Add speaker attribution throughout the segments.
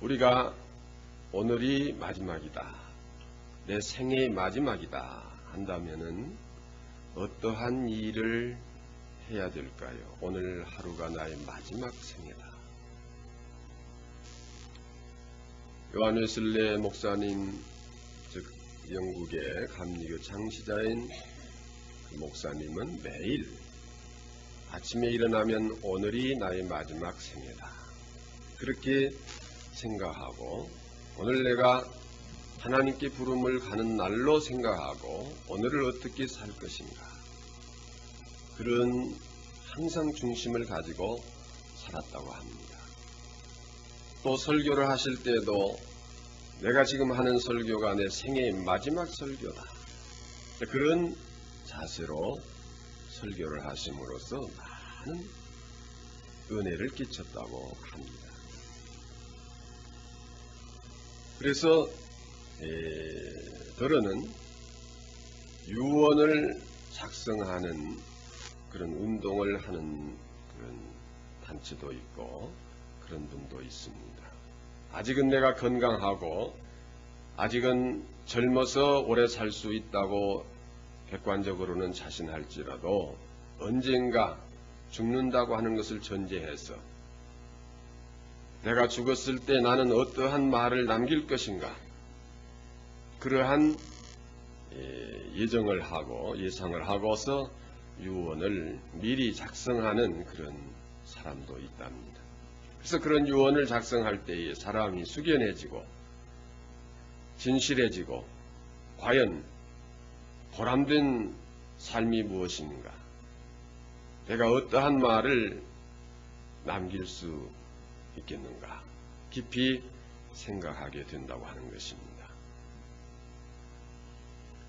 Speaker 1: 우리가 오늘이 마지막이다, 내 생애의 마지막이다 한다면은 어떠한 일을 해야 될까요? 오늘 하루가 나의 마지막 생애다. 요한 웨슬레 목사님, 즉 영국의 감리교 창시자인 그 목사님은 매일 아침에 일어나면 오늘이 나의 마지막 생애다, 그렇게 생각하고 오늘 내가 하나님께 부름을 가는 날로 생각하고 오늘을 어떻게 살 것인가, 그런 항상 중심을 가지고 살았다고 합니다. 또 설교를 하실 때도 내가 지금 하는 설교가 내 생애의 마지막 설교다, 그런 자세로 설교를 하심으로써 많은 은혜를 끼쳤다고 합니다. 그래서 더러는 유언을 작성하는 그런 운동을 하는 그런 단체도 있고 그런 분도 있습니다. 아직은 내가 건강하고 아직은 젊어서 오래 살 수 있다고 객관적으로는 자신할지라도 언젠가 죽는다고 하는 것을 전제해서 내가 죽었을 때 나는 어떠한 말을 남길 것인가, 그러한 예정을 하고 예상을 하고서 유언을 미리 작성하는 그런 사람도 있답니다. 그래서 그런 유언을 작성할 때에 사람이 숙연해지고 진실해지고 과연 보람된 삶이 무엇인가, 내가 어떠한 말을 남길 수 있겠는가 깊이 생각하게 된다고 하는 것입니다.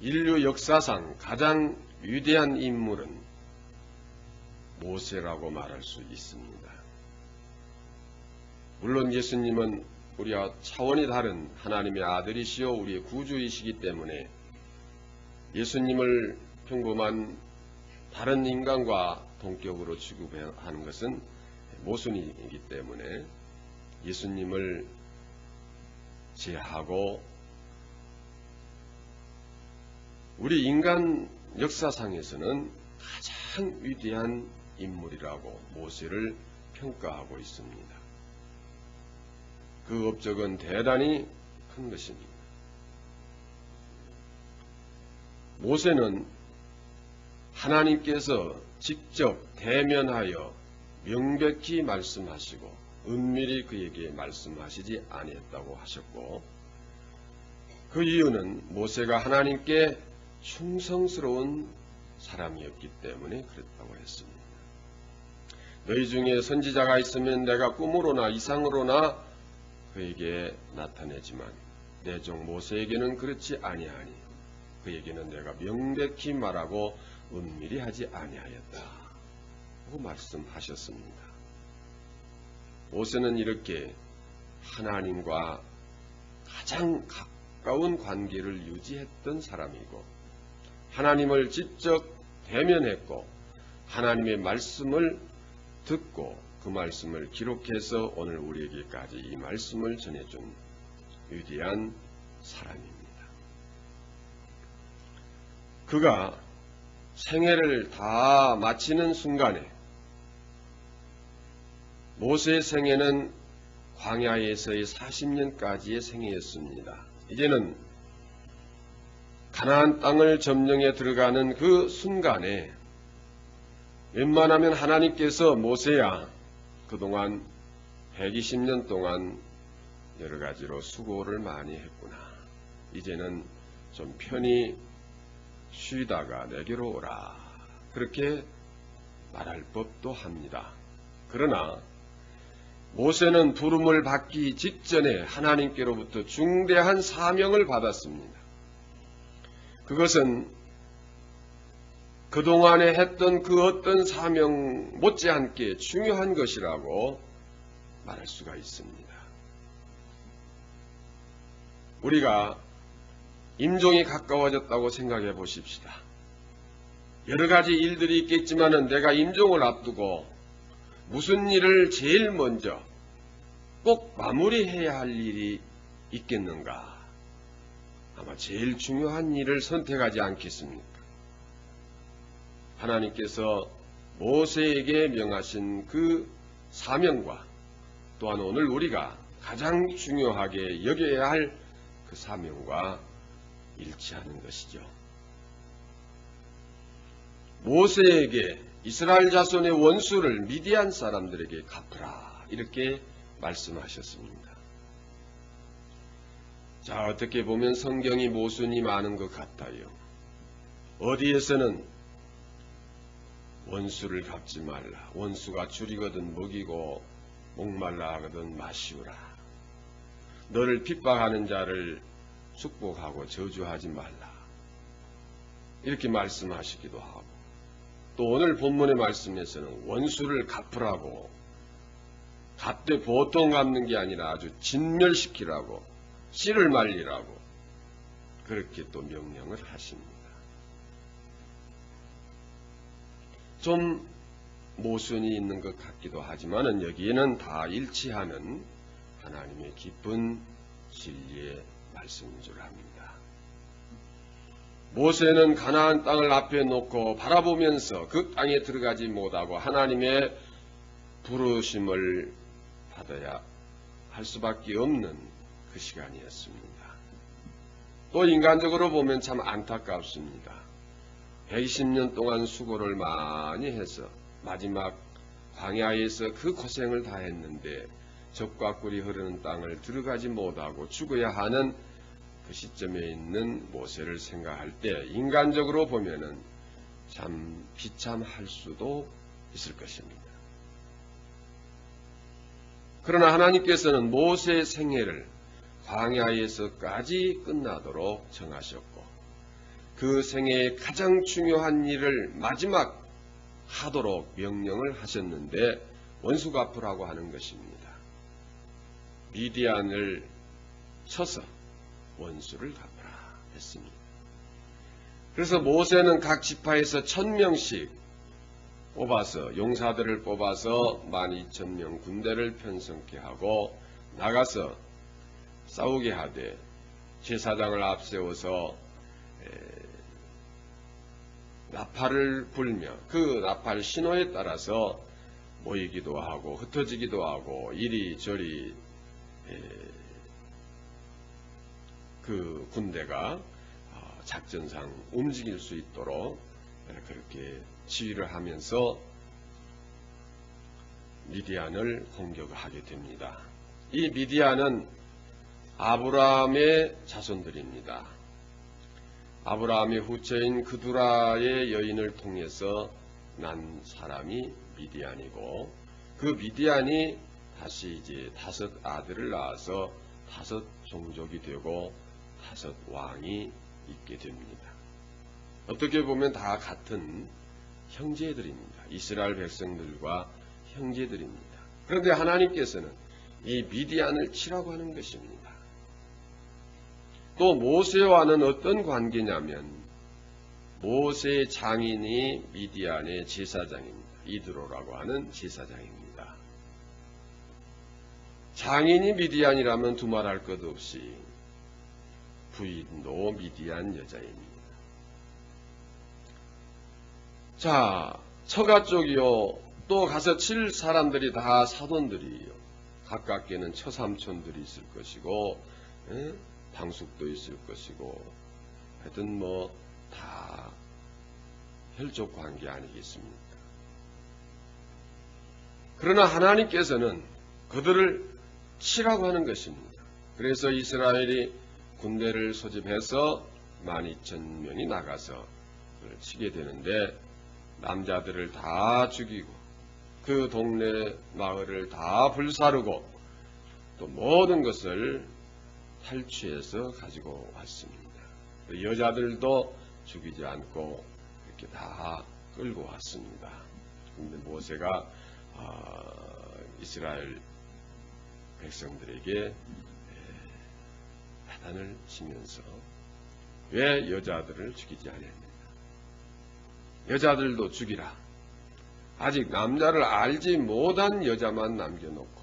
Speaker 1: 인류 역사상 가장 위대한 인물은 모세라고 말할 수 있습니다. 물론 예수님은 우리와 차원이 다른 하나님의 아들이시요 우리의 구주이시기 때문에 예수님을 평범한 다른 인간과 동격으로 취급하는 것은 모순이기 때문에 예수님을 제하고 우리 인간 역사상에서는 가장 위대한 인물이라고 모세를 평가하고 있습니다. 그 업적은 대단히 큰 것입니다. 모세는 하나님께서 직접 대면하여 명백히 말씀하시고 은밀히 그에게 말씀하시지 아니했다고 하셨고, 그 이유는 모세가 하나님께 충성스러운 사람이었기 때문에 그랬다고 했습니다. 너희 중에 선지자가 있으면 내가 꿈으로나 이상으로나 그에게 나타내지만 내 종 모세에게는 그렇지 아니하니 그에게는 내가 명백히 말하고 은밀히 하지 아니하였다 하고 말씀하셨습니다. 모세는 이렇게 하나님과 가장 가까운 관계를 유지했던 사람이고 하나님을 직접 대면했고 하나님의 말씀을 듣고 그 말씀을 기록해서 오늘 우리에게까지 이 말씀을 전해준 위대한 사람입니다. 그가 생애를 다 마치는 순간에 모세의 생애는 광야에서의 40년까지의 생애였습니다. 이제는 가나안 땅을 점령해 들어가는 그 순간에 웬만하면 하나님께서 모세야 그동안 120년 동안 여러 가지로 수고를 많이 했구나. 이제는 좀 편히 쉬다가 내게로 오라. 그렇게 말할 법도 합니다. 그러나 모세는 부름을 받기 직전에 하나님께로부터 중대한 사명을 받았습니다. 그것은 그동안에 했던 그 어떤 사명 못지않게 중요한 것이라고 말할 수가 있습니다. 우리가 임종이 가까워졌다고 생각해 보십시다. 여러 가지 일들이 있겠지만은 내가 임종을 앞두고 무슨 일을 제일 먼저 꼭 마무리해야 할 일이 있겠는가? 아마 제일 중요한 일을 선택하지 않겠습니까? 하나님께서 모세에게 명하신 그 사명과 또한 오늘 우리가 가장 중요하게 여겨야 할 그 사명과 일치하는 것이죠. 모세에게 이스라엘 자손의 원수를 미디안 사람들에게 갚으라 이렇게 말씀하셨습니다. 자, 어떻게 보면 성경이 모순이 많은 것 같아요. 어디에서는 원수를 갚지 말라. 원수가 줄이거든 먹이고 목말라 하거든 마시우라. 너를 핍박하는 자를 축복하고 저주하지 말라. 이렇게 말씀하시기도 하고 또 오늘 본문의 말씀에서는 원수를 갚으라고 갚되 보통 갚는 게 아니라 아주 진멸시키라고 씨를 말리라고 그렇게 또 명령을 하십니다. 좀 모순이 있는 것 같기도 하지만은 여기에는 다 일치하는 하나님의 깊은 진리의 말씀인 줄 압니다. 모세는 가나안 땅을 앞에 놓고 바라보면서 그 땅에 들어가지 못하고 하나님의 부르심을 받아야 할 수밖에 없는 그 시간이었습니다. 또 인간적으로 보면 참 안타깝습니다. 120년 동안 수고를 많이 해서 마지막 광야에서 그 고생을 다 했는데 젖과 꿀이 흐르는 땅을 들어가지 못하고 죽어야 하는 그 시점에 있는 모세를 생각할 때 인간적으로 보면은 참 비참할 수도 있을 것입니다. 그러나 하나님께서는 모세의 생애를 광야에서까지 끝나도록 정하셨고 그 생애의 가장 중요한 일을 마지막 하도록 명령을 하셨는데 원수 갚으라고 하는 것입니다. 미디안을 쳐서 원수를 갚으라 했습니다. 그래서 모세는 각 지파에서 1000명씩 뽑아서 용사들을 뽑아서 12,000명 군대를 편성케 하고 나가서 싸우게 하되 제사장을 앞세워서 나팔을 불며 그 나팔 신호에 따라서 모이기도 하고 흩어지기도 하고 이리저리 그 군대가 작전상 움직일 수 있도록 그렇게 지휘를 하면서 미디안을 공격하게 됩니다. 이 미디안은 아브라함의 자손들입니다. 아브라함의 후처인 그두라의 여인을 통해서 난 사람이 미디안이고 그 미디안이 다시 이제 5 아들을 낳아서 5 종족이 되고 5 왕이 있게 됩니다. 어떻게 보면 다 같은 형제들입니다. 이스라엘 백성들과 형제들입니다. 그런데 하나님께서는 이 미디안을 치라고 하는 것입니다. 또 모세와는 어떤 관계냐면 모세의 장인이 미디안의 제사장입니다. 이드로라고 하는 제사장입니다. 장인이 미디안이라면 두말할 것 없이 부인도 미디안 여자입니다. 자, 처가 쪽이요. 또 가서 칠 사람들이 다 사돈들이에요. 가깝게는 처삼촌들이 있을 것이고 방숙도 있을 것이고 하여튼 뭐 다 혈족 관계 아니겠습니까? 그러나 하나님께서는 그들을 치라고 하는 것입니다. 그래서 이스라엘이 군대를 소집해서 12,000명이 나가서 그를 치게 되는데 남자들을 다 죽이고 그 동네 마을을 다 불사르고 또 모든 것을 탈취해서 가지고 왔습니다. 여자들도 죽이지 않고 이렇게 다 끌고 왔습니다. 그런데 모세가 이스라엘 백성들에게 야단을 치면서 왜 여자들을 죽이지 않았느냐. 여자들도 죽이라. 아직 남자를 알지 못한 여자만 남겨놓고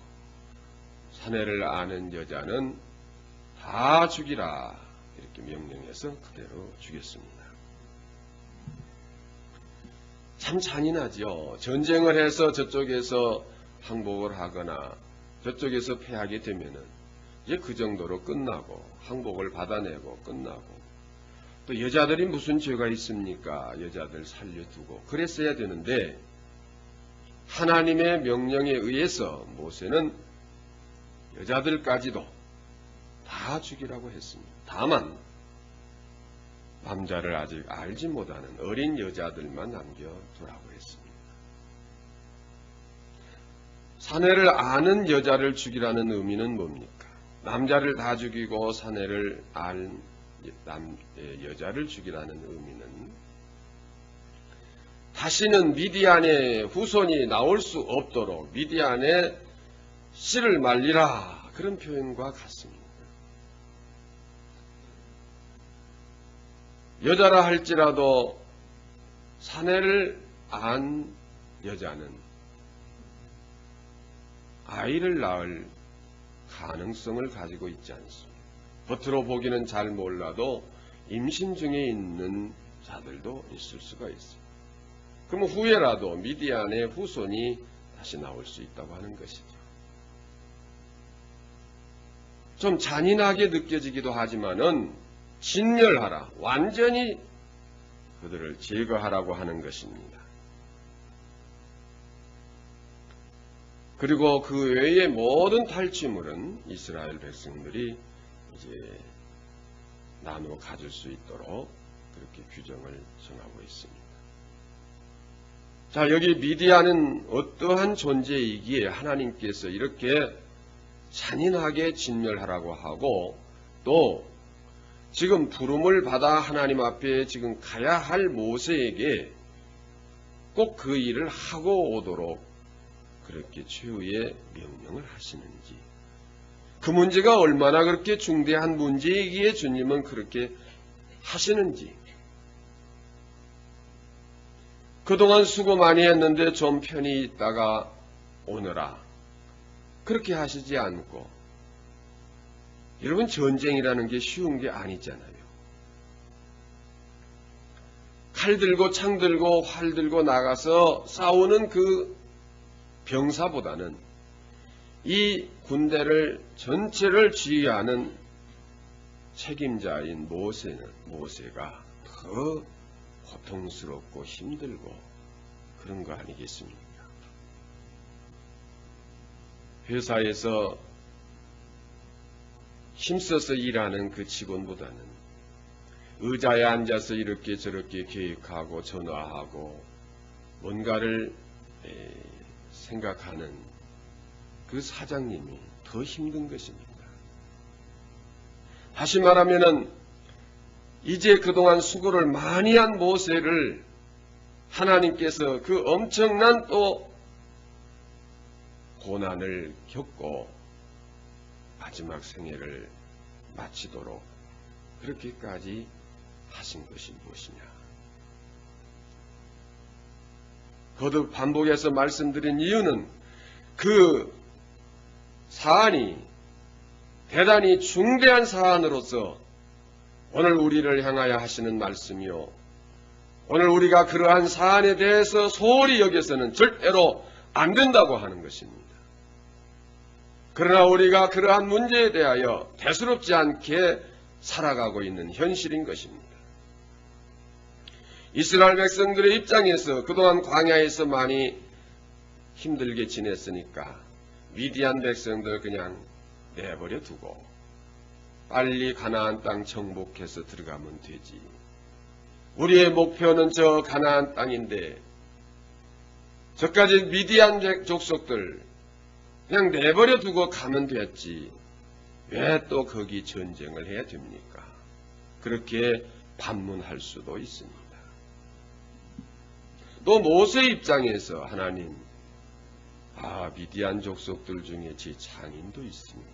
Speaker 1: 사내를 아는 여자는 다 죽이라 이렇게 명령해서 그대로 죽였습니다. 참 잔인하죠. 전쟁을 해서 저쪽에서 항복을 하거나 저쪽에서 패하게 되면은 이제 그 정도로 끝나고 항복을 받아내고 끝나고, 또 여자들이 무슨 죄가 있습니까? 여자들 살려두고 그랬어야 되는데 하나님의 명령에 의해서 모세는 여자들까지도 다 죽이라고 했습니다. 다만 남자를 아직 알지 못하는 어린 여자들만 남겨두라고 했습니다. 사내를 아는 여자를 죽이라는 의미는 뭡니까? 남자를 다 죽이고 사내를 알 여자를 죽이라는 의미는 다시는 미디안의 후손이 나올 수 없도록 미디안의 씨를 말리라, 그런 표현과 같습니다. 여자라 할지라도 사내를 안 여자는 아이를 낳을 가능성을 가지고 있지 않습니다. 겉으로 보기는 잘 몰라도 임신 중에 있는 자들도 있을 수가 있습니다. 그러면 후에라도 미디안의 후손이 다시 나올 수 있다고 하는 것이죠. 좀 잔인하게 느껴지기도 하지만은 진멸하라, 완전히 그들을 제거하라고 하는 것입니다. 그리고 그 외의 모든 탈취물은 이스라엘 백성들이 이제 나누어 가질 수 있도록 그렇게 규정을 정하고 있습니다. 자, 여기 미디안은 어떠한 존재이기에 하나님께서 이렇게 잔인하게 진멸하라고 하고, 또 지금 부름을 받아 하나님 앞에 지금 가야 할 모세에게 꼭 그 일을 하고 오도록 그렇게 최후의 명령을 하시는지, 그 문제가 얼마나 그렇게 중대한 문제이기에 주님은 그렇게 하시는지, 그동안 수고 많이 했는데 좀 편히 있다가 오너라 그렇게 하시지 않고, 여러분 전쟁이라는 게 쉬운 게 아니잖아요. 칼 들고 창 들고 활 들고 나가서 싸우는 그 병사보다는 이 군대를 전체를 지휘하는 책임자인 모세가 더 고통스럽고 힘들고 그런 거 아니겠습니까? 회사에서 힘써서 일하는 그 직원보다는 의자에 앉아서 이렇게 저렇게 계획하고 전화하고 뭔가를 생각하는 그 사장님이 더 힘든 것입니다. 다시 말하면은 이제 그동안 수고를 많이 한 모세를 하나님께서 그 엄청난 또 고난을 겪고 마지막 생애를 마치도록 그렇게까지 하신 것이 무엇이냐. 거듭 반복해서 말씀드린 이유는 그 사안이 대단히 중대한 사안으로서 오늘 우리를 향하여 하시는 말씀이요, 오늘 우리가 그러한 사안에 대해서 소홀히 여겨서는 절대로 안 된다고 하는 것입니다. 그러나 우리가 그러한 문제에 대하여 대수롭지 않게 살아가고 있는 현실인 것입니다. 이스라엘 백성들의 입장에서 그동안 광야에서 많이 힘들게 지냈으니까 미디안 백성들 그냥 내버려 두고 빨리 가나안 땅 정복해서 들어가면 되지. 우리의 목표는 저 가나안 땅인데 저까지 미디안 족속들 그냥 내버려 두고 가면 됐지. 왜 또 거기 전쟁을 해야 됩니까? 그렇게 반문할 수도 있습니다. 또 모세 입장에서 하나님, 미디안 족속들 중에 제 장인도 있습니다.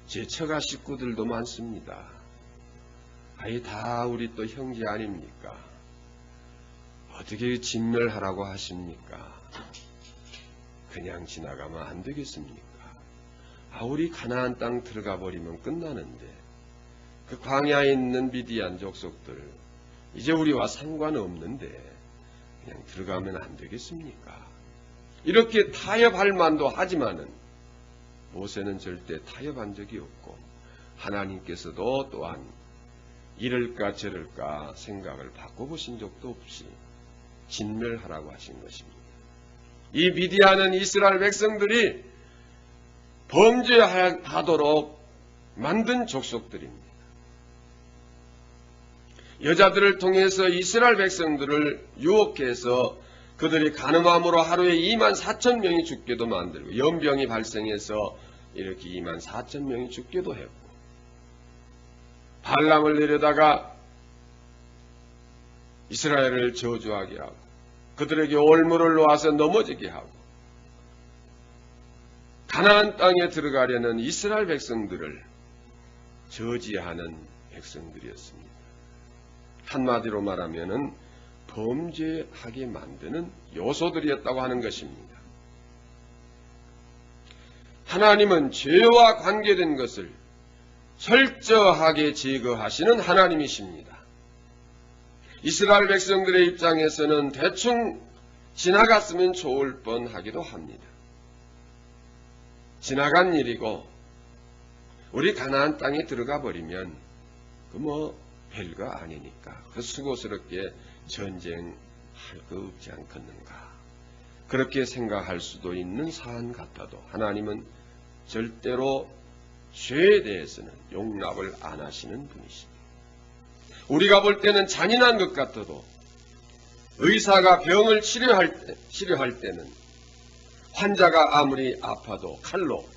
Speaker 1: 제 처가 식구들도 많습니다. 다 우리 또 형제 아닙니까? 어떻게 진멸하라고 하십니까? 그냥 지나가면 안 되겠습니까? 우리 가나안 땅 들어가 버리면 끝나는데 그 광야에 있는 미디안 족속들 이제 우리와 상관없는데 그냥 들어가면 안 되겠습니까? 이렇게 타협할 만도 하지만은 모세는 절대 타협한 적이 없고 하나님께서도 또한 이럴까 저럴까 생각을 바꿔보신 적도 없이 진멸하라고 하신 것입니다. 이 미디안은 이스라엘 백성들이 범죄하도록 만든 족속들입니다. 여자들을 통해서 이스라엘 백성들을 유혹해서 그들이 간음함으로 하루에 24,000명이 죽게도 만들고 연병이 발생해서 이렇게 24,000명이 죽게도 했고 발람을 내려다가 이스라엘을 저주하게 하고 그들에게 올무를 놓아서 넘어지게 하고 가나안 땅에 들어가려는 이스라엘 백성들을 저지하는 백성들이었습니다. 한마디로 말하면은 범죄하게 만드는 요소들이었다고 하는 것입니다. 하나님은 죄와 관계된 것을 철저하게 제거하시는 하나님이십니다. 이스라엘 백성들의 입장에서는 대충 지나갔으면 좋을 뻔하기도 합니다. 지나간 일이고 우리 가나안 땅에 들어가 버리면 별거 아니니까 그 수고스럽게 전쟁할 거 없지 않겠는가 그렇게 생각할 수도 있는 사안 같아도 하나님은 절대로 죄에 대해서는 용납을 안 하시는 분이십니다. 우리가 볼 때는 잔인한 것 같아도 의사가 병을 치료할 때는 환자가 아무리 아파도 칼로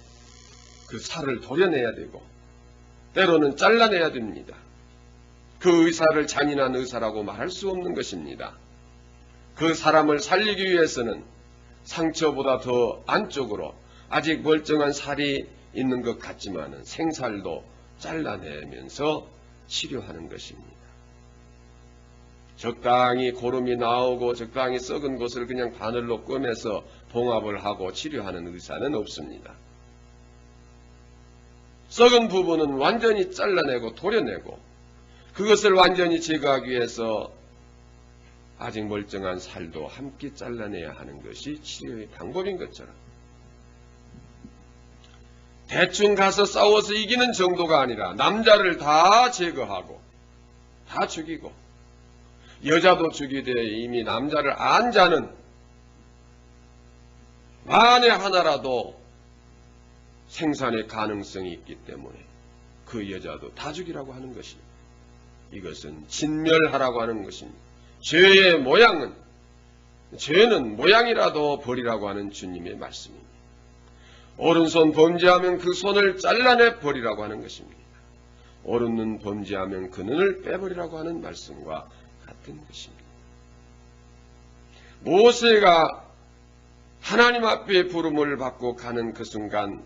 Speaker 1: 그 살을 도려내야 되고 때로는 잘라내야 됩니다. 그 의사를 잔인한 의사라고 말할 수 없는 것입니다. 그 사람을 살리기 위해서는 상처보다 더 안쪽으로 아직 멀쩡한 살이 있는 것 같지만 생살도 잘라내면서 치료하는 것입니다. 적당히 고름이 나오고 적당히 썩은 곳을 그냥 바늘로 꿰매서 봉합을 하고 치료하는 의사는 없습니다. 썩은 부분은 완전히 잘라내고 도려내고 그것을 완전히 제거하기 위해서 아직 멀쩡한 살도 함께 잘라내야 하는 것이 치료의 방법인 것처럼 대충 가서 싸워서 이기는 정도가 아니라 남자를 다 제거하고 다 죽이고 여자도 죽이되 이미 남자를 안 자는 만에 하나라도 생산의 가능성이 있기 때문에 그 여자도 다 죽이라고 하는 것입니다. 이것은 진멸하라고 하는 것입니다. 죄의 모양은 죄는 모양이라도 버리라고 하는 주님의 말씀입니다. 오른손 범죄하면 그 손을 잘라내 버리라고 하는 것입니다. 오른눈 범죄하면 그 눈을 빼버리라고 하는 말씀과 같은 것입니다. 모세가 하나님 앞에 부름을 받고 가는 그 순간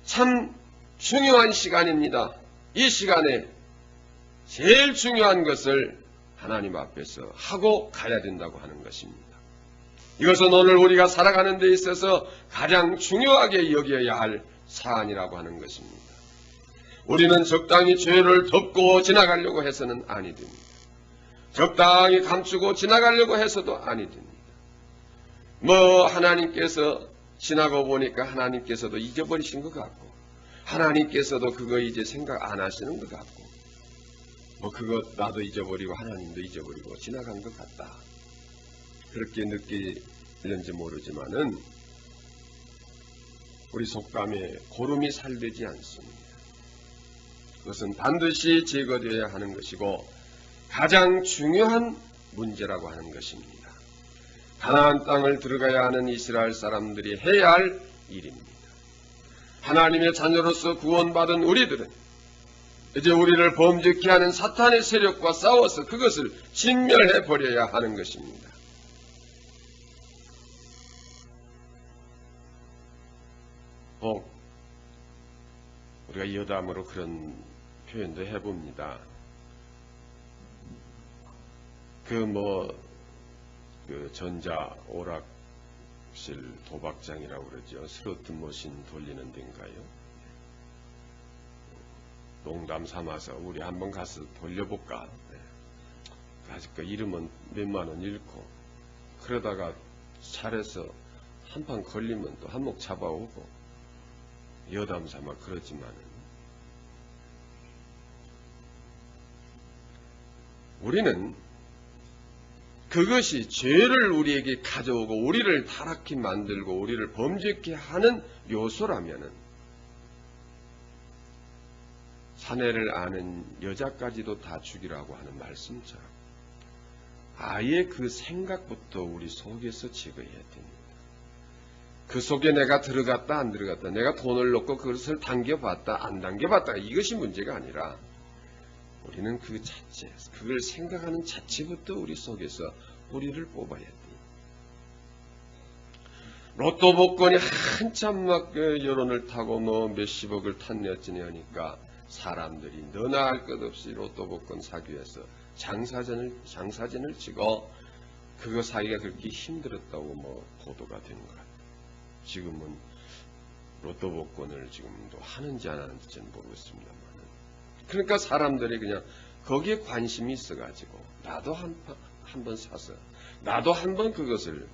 Speaker 1: 참 중요한 시간입니다. 이 시간에 제일 중요한 것을 하나님 앞에서 하고 가야 된다고 하는 것입니다. 이것은 오늘 우리가 살아가는 데 있어서 가장 중요하게 여겨야 할 사안이라고 하는 것입니다. 우리는 적당히 죄를 덮고 지나가려고 해서는 아니 됩니다. 적당히 감추고 지나가려고 해서도 아니 됩니다. 하나님께서 지나고 보니까 하나님께서도 잊어버리신 것 같고 하나님께서도 그거 이제 생각 안 하시는 것 같고 그거 나도 잊어버리고 하나님도 잊어버리고 지나간 것 같다. 그렇게 느끼는지 모르지만은 우리 속감에 고름이 살되지 않습니다. 그것은 반드시 제거되어야 하는 것이고 가장 중요한 문제라고 하는 것입니다. 가나안 땅을 들어가야 하는 이스라엘 사람들이 해야 할 일입니다. 하나님의 자녀로서 구원받은 우리들은 이제 우리를 범죄케 하는 사탄의 세력과 싸워서 그것을 진멸해 버려야 하는 것입니다. 우리가 여담으로 그런 표현도 해봅니다. 그 전자 오락 독실 도박장이라고 그러죠. 스로트 머신 돌리는 데인가요? 농담 삼아서 우리 한번 가서 돌려볼까? 아직 그 이름은 몇만 원 잃고 그러다가 잘해서 한판 걸리면 또 한몫 잡아오고 여담 삼아 그러지만은 우리는 그것이 죄를 우리에게 가져오고 우리를 타락히 만들고 우리를 범죄케 하는 요소라면은 사내를 아는 여자까지도 다 죽이라고 하는 말씀처럼 아예 그 생각부터 우리 속에서 제거해야 됩니다. 그 속에 내가 들어갔다 안 들어갔다, 내가 돈을 넣고 그것을 당겨봤다 안 당겨봤다, 이것이 문제가 아니라 우리는 그 자체, 그걸 생각하는 자체부터 우리 속에서 뿌리를 뽑아야 돼요. 로또 복권이 한참 막 여론을 타고 뭐 몇십억을 탔네 어쩌네 하니까 사람들이 너나 할 것 없이 로또 복권 사기 위해서 장사진을 치고 그거 사기가 그렇게 힘들었다고 뭐 보도가 된 것 같아요. 지금은 로또 복권을 지금도 하는지 안 하는지는 모르겠습니다만, 그러니까 사람들이 그냥 거기에 관심이 있어가지고 나도 한번 사서 나도 한번 그것을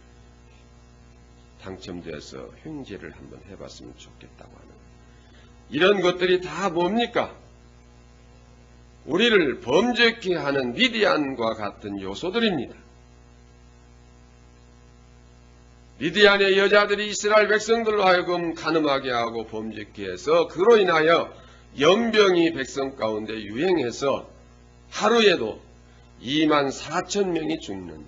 Speaker 1: 당첨돼서 횡재를 한번 해봤으면 좋겠다고 하는 이런 것들이 다 뭡니까? 우리를 범죄케 하는 미디안과 같은 요소들입니다. 미디안의 여자들이 이스라엘 백성들로 하여금 간음하게 하고 범죄케 해서 그로 인하여 연병이 백성 가운데 유행해서 하루에도 24,000명이 죽는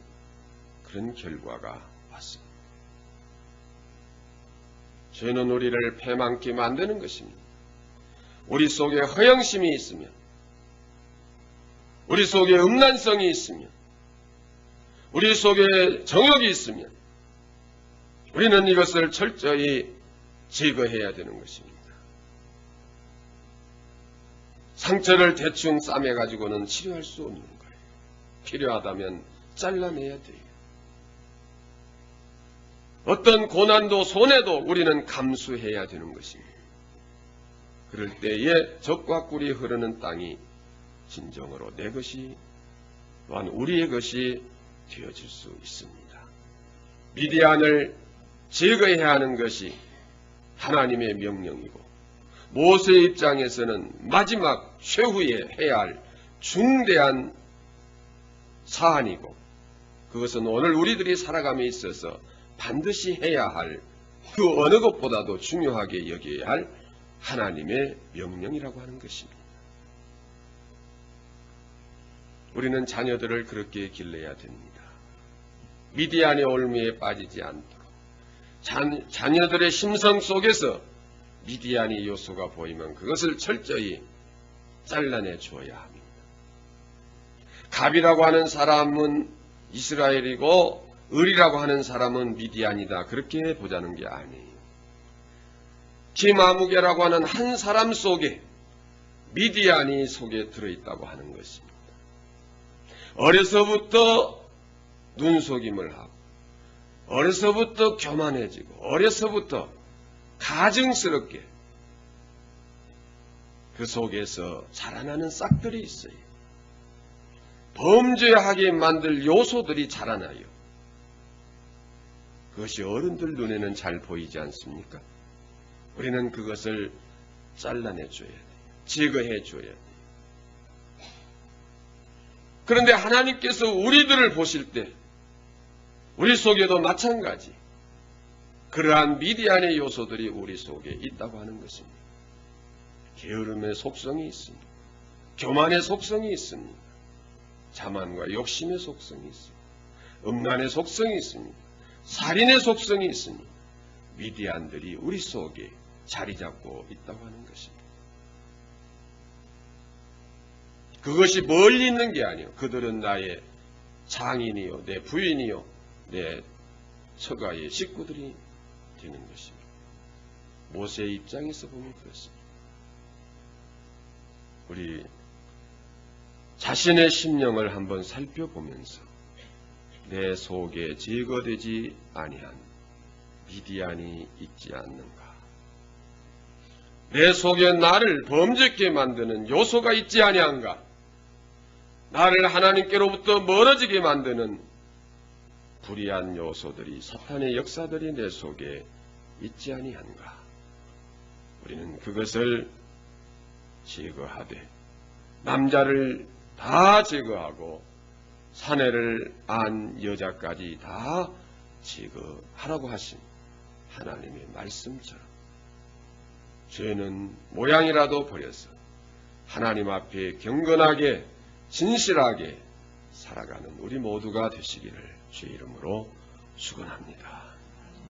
Speaker 1: 그런 결과가 왔습니다. 죄는 우리를 패망케 만드는 것입니다. 우리 속에 허영심이 있으면, 우리 속에 음란성이 있으면, 우리 속에 정욕이 있으면 우리는 이것을 철저히 제거해야 되는 것입니다. 상처를 대충 싸매가지고는 치료할 수 없는 거예요. 필요하다면 잘라내야 돼요. 어떤 고난도 손해도 우리는 감수해야 되는 것입니다. 그럴 때에 적과 꿀이 흐르는 땅이 진정으로 내 것이 또한 우리의 것이 되어질 수 있습니다. 미디안을 제거해야 하는 것이 하나님의 명령이고 모세의 입장에서는 마지막 최후에 해야 할 중대한 사안이고 그것은 오늘 우리들이 살아감에 있어서 반드시 해야 할 그 어느 것보다도 중요하게 여겨야 할 하나님의 명령이라고 하는 것입니다. 우리는 자녀들을 그렇게 길러야 됩니다. 미디안의 올무에 빠지지 않도록 자녀들의 심성 속에서 미디안의 요소가 보이면 그것을 철저히 잘라내 줘야 합니다. 갑이라고 하는 사람은 이스라엘이고 을이라고 하는 사람은 미디안이다, 그렇게 보자는 게 아니에요. 김아무개라고 하는 한 사람 속에 미디안이 속에 들어있다고 하는 것입니다. 어려서부터 눈속임을 하고 어려서부터 교만해지고 어려서부터 가증스럽게 그 속에서 자라나는 싹들이 있어요. 범죄하게 만들 요소들이 자라나요. 그것이 어른들 눈에는 잘 보이지 않습니까? 우리는 그것을 잘라내줘야 돼요. 제거해줘야 돼요. 그런데 하나님께서 우리들을 보실 때 우리 속에도 마찬가지 그러한 미디안의 요소들이 우리 속에 있다고 하는 것입니다. 게으름의 속성이 있습니다. 교만의 속성이 있습니다. 자만과 욕심의 속성이 있습니다. 음란의 속성이 있습니다. 살인의 속성이 있습니다. 미디안들이 우리 속에 자리 잡고 있다고 하는 것입니다. 그것이 멀리 있는 게 아니요. 그들은 나의 장인이요, 내 부인이요, 내 처가의 식구들이 되는 것입니다. 모세의 입장에서 보면 그렇습니다. 우리 자신의 심령을 한번 살펴보면서 내 속에 제거되지 아니한 미디안이 있지 않는가? 내 속에 나를 범죄케 만드는 요소가 있지 아니한가? 나를 하나님께로부터 멀어지게 만드는 불의한 요소들이, 사탄의 역사들이 내 속에 있지 아니한가? 우리는 그것을 제거하되, 남자를 다 제거하고 사내를 안 여자까지 다 제거하라고 하신 하나님의 말씀처럼 죄는 모양이라도 버려서 하나님 앞에 경건하게 진실하게 살아가는 우리 모두가 되시기를 주의 이름으로 축원합니다.